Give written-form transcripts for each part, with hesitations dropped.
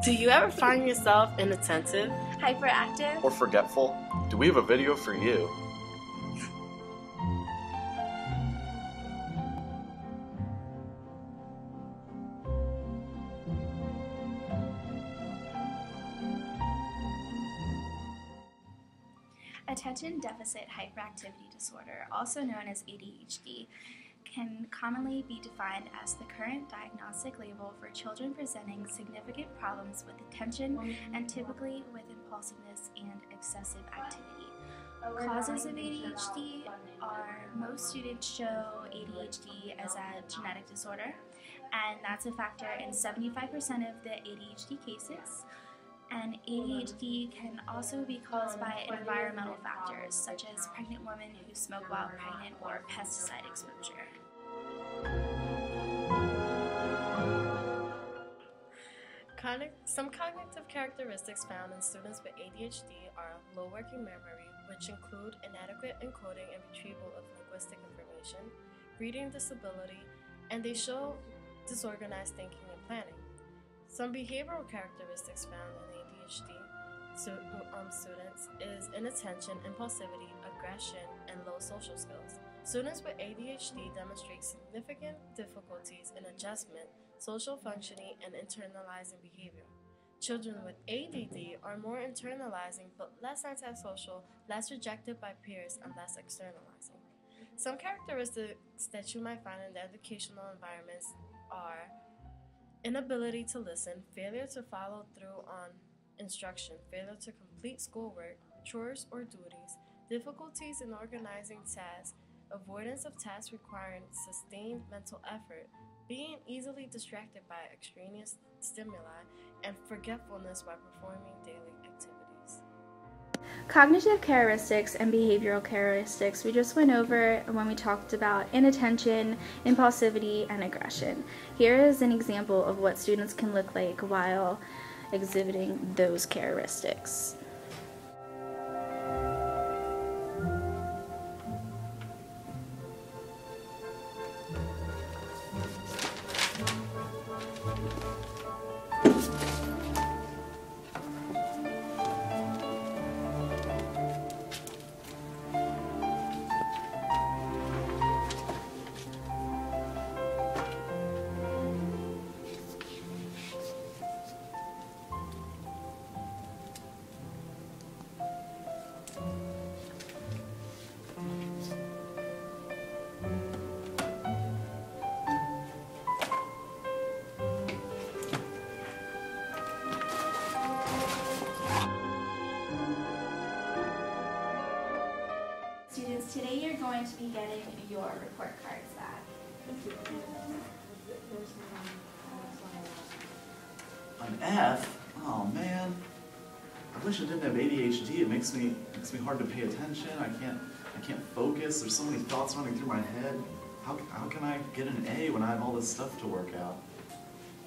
Do you ever find yourself inattentive, hyperactive, or forgetful? Do we have a video for you? Attention Deficit Hyperactivity Disorder, also known as ADHD, can commonly be defined as the current diagnostic label for children presenting significant problems with attention and typically with impulsiveness and excessive activity. Causes of ADHD are most students show ADHD as a genetic disorder, and that's a factor in 75% of the ADHD cases. And ADHD can also be caused by environmental factors, such as pregnant women who smoke while pregnant or pesticide exposure. Some cognitive characteristics found in students with ADHD are low working memory, which include inadequate encoding and retrieval of linguistic information, reading disability, and they show disorganized thinking and planning. Some behavioral characteristics found in ADHD students is inattention, impulsivity, aggression, and low social skills. Students with ADHD demonstrate significant difficulties in adjustment, social functioning, and internalizing behavior. Children with ADD are more internalizing but less antisocial, less rejected by peers, and less externalizing. Some characteristics that you might find in the educational environments are inability to listen, failure to follow through on instruction, failure to complete schoolwork, chores or duties, difficulties in organizing tasks, avoidance of tasks requiring sustained mental effort, being easily distracted by extraneous stimuli, and forgetfulness while performing daily activities. Cognitive characteristics and behavioral characteristics we just went over when we talked about inattention, impulsivity, and aggression. Here is an example of what students can look like while exhibiting those characteristics. Students, today you're going to be getting your report cards back. An F? Oh man. I wish I didn't have ADHD. It makes me hard to pay attention. I can't focus. There's so many thoughts running through my head. How can I get an A when I have all this stuff to work out?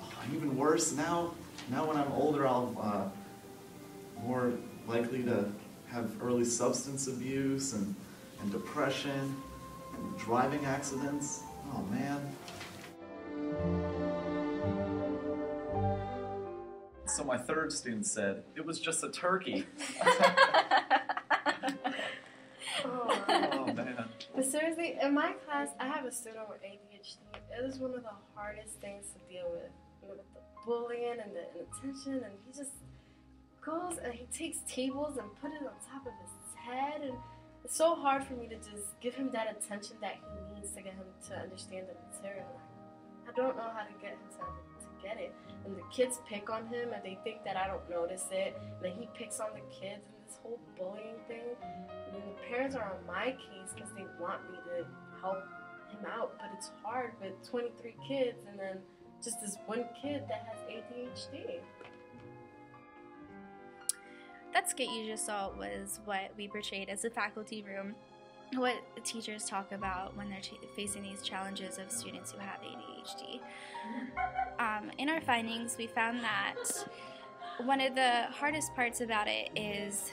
Oh, even worse, now when I'm older, I'll more likely to have early substance abuse and depression and driving accidents. Oh man. So my third student said, it was just a turkey. Oh man. But seriously, in my class, I have a student with ADHD. It is one of the hardest things to deal with. With the bullying and the inattention, and he just goes and he takes tables and put it on top of his head, and it's so hard for me to just give him that attention that he needs to get him to understand the material. I don't know how to get him to get it. And the kids pick on him and they think that I don't notice it. And then he picks on the kids and this whole bullying thing. And then the parents are on my case because they want me to help him out. But it's hard with 23 kids and then just this one kid that has ADHD. That skit you just saw was what we portrayed as a faculty room, what the teachers talk about when they're facing these challenges of students who have ADHD. In our findings, we found that one of the hardest parts about it is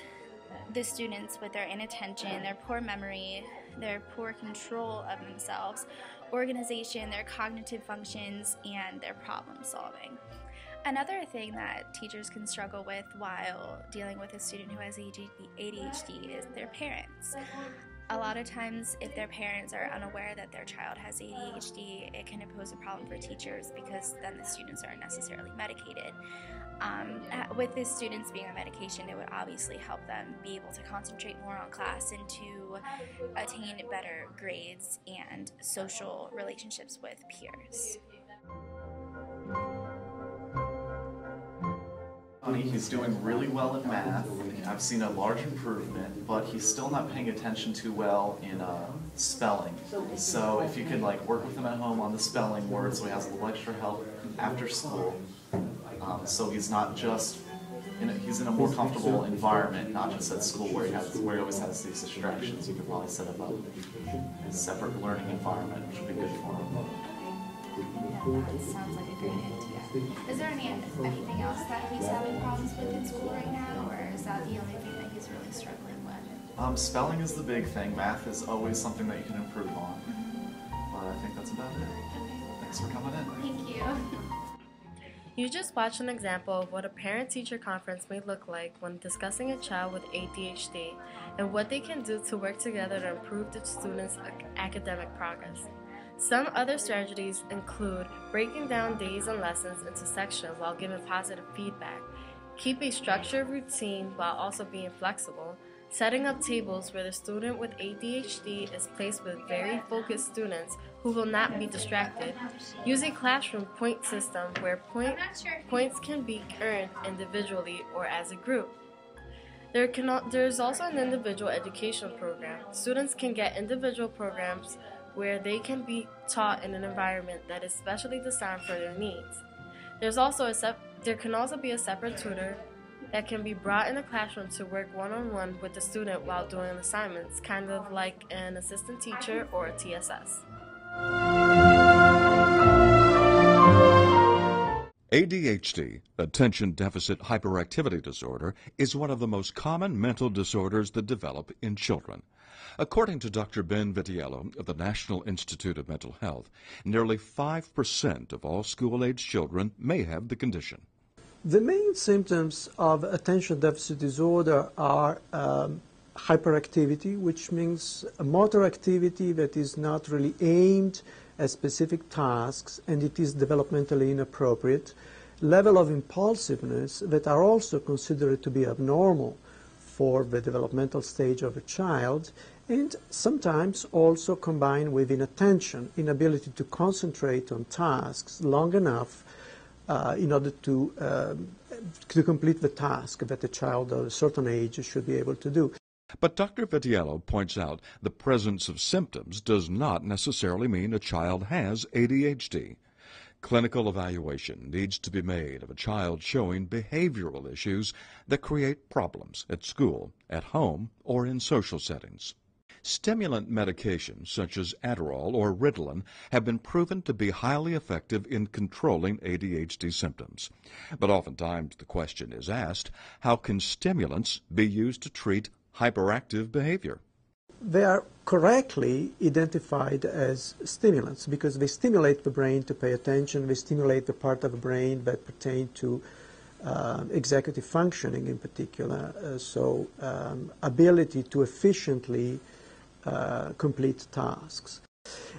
the students with their inattention, their poor memory, their poor control of themselves, organization, their cognitive functions, and their problem solving. Another thing that teachers can struggle with while dealing with a student who has ADHD is their parents. A lot of times, if their parents are unaware that their child has ADHD, it can pose a problem for teachers because then the students aren't necessarily medicated. With the students being on medication, it would obviously help them be able to concentrate more on class and to attain better grades and social relationships with peers. He's doing really well in math. I've seen a large improvement, but he's still not paying attention too well in spelling. So if you could work with him at home on the spelling words, so he has a little extra help after school, so he's not just he's in a more comfortable environment, not just at school where he always has these distractions. You could probably set up a separate learning environment, which would be good for him. That sounds like a great idea. Is there anything else that he's having problems with in school right now, or is that the only thing that he's really struggling with? Spelling is the big thing. Math is always something that you can improve on. But I think that's about it. Thanks for coming in. Thank you. You just watched an example of what a parent-teacher conference may look like when discussing a child with ADHD and what they can do to work together to improve the student's academic progress. Some other strategies include breaking down days and lessons into sections while giving positive feedback, keep a structured routine while also being flexible, setting up tables where the student with ADHD is placed with very focused students who will not be distracted, use a classroom point system where points can be earned individually or as a group. There is also an individual education program. Students can get individual programs where they can be taught in an environment that is specially designed for their needs. There can also be a separate tutor that can be brought in the classroom to work one-on-one with the student while doing assignments, kind of like an assistant teacher or a TSS. ADHD, Attention Deficit Hyperactivity Disorder, is one of the most common mental disorders that develop in children. According to Dr. Ben Vitiello of the National Institute of Mental Health, nearly 5% of all school-age children may have the condition. The main symptoms of attention deficit disorder are hyperactivity, which means a motor activity that is not really aimed at specific tasks and it is developmentally inappropriate, level of impulsiveness that are also considered to be abnormal for the developmental stage of a child, and sometimes also combined with inattention, inability to concentrate on tasks long enough in order to complete the task that a child of a certain age should be able to do. But Dr. Vitiello points out the presence of symptoms does not necessarily mean a child has ADHD. Clinical evaluation needs to be made of a child showing behavioral issues that create problems at school, at home, or in social settings. Stimulant medications such as Adderall or Ritalin have been proven to be highly effective in controlling ADHD symptoms. But oftentimes the question is asked, how can stimulants be used to treat hyperactive behavior? They are correctly identified as stimulants because they stimulate the brain to pay attention, they stimulate the part of the brain that pertain to executive functioning in particular, ability to efficiently complete tasks.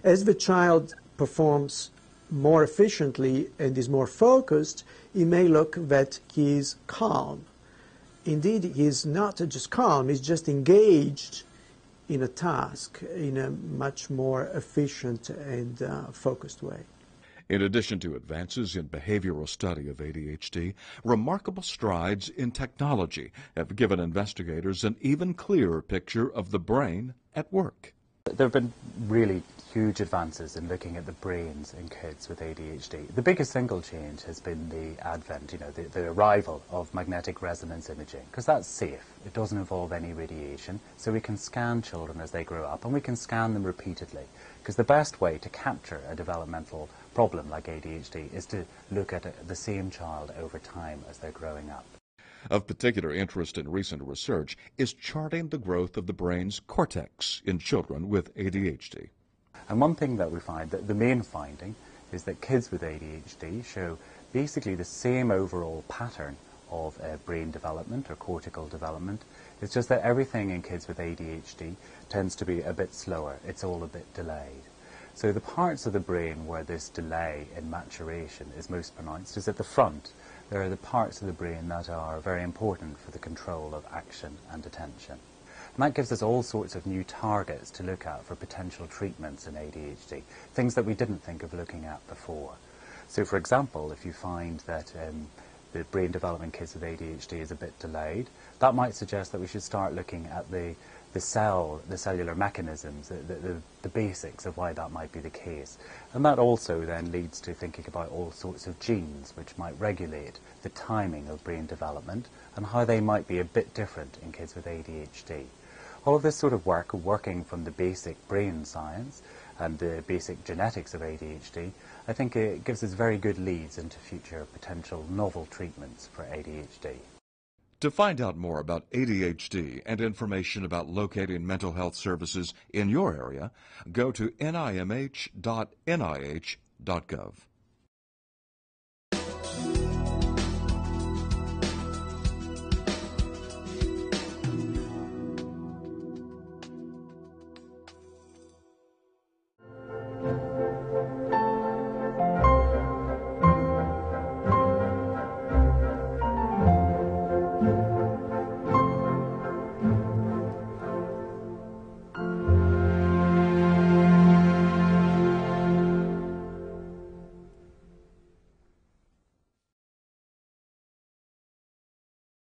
As the child performs more efficiently and is more focused, it may look that he is calm. Indeed, he is not just calm, he's just engaged in a task in a much more efficient and focused way. In addition to advances in behavioral study of ADHD, remarkable strides in technology have given investigators an even clearer picture of the brain at work. There have been really huge advances in looking at the brains in kids with ADHD. The biggest single change has been the advent, the arrival of magnetic resonance imaging, because that's safe. It doesn't involve any radiation, so we can scan children as they grow up, and we can scan them repeatedly, because the best way to capture a developmental problem like ADHD is to look at the same child over time as they're growing up. Of particular interest in recent research is charting the growth of the brain's cortex in children with ADHD. And one thing that we find, that the main finding, is that kids with ADHD show basically the same overall pattern of brain development or cortical development. It's just that everything in kids with ADHD tends to be a bit slower. It's all a bit delayed. So the parts of the brain where this delay in maturation is most pronounced is at the front. There are the parts of the brain that are very important for the control of action and attention. And that gives us all sorts of new targets to look at for potential treatments in ADHD, things that we didn't think of looking at before. So for example, if you find that the brain development in kids with ADHD is a bit delayed, that might suggest that we should start looking at the cellular mechanisms, the basics of why that might be the case. And that also then leads to thinking about all sorts of genes which might regulate the timing of brain development and how they might be a bit different in kids with ADHD. All of this sort of work, working from the basic brain science and the basic genetics of ADHD, I think it gives us very good leads into future potential novel treatments for ADHD. To find out more about ADHD and information about locating mental health services in your area, go to nimh.nih.gov.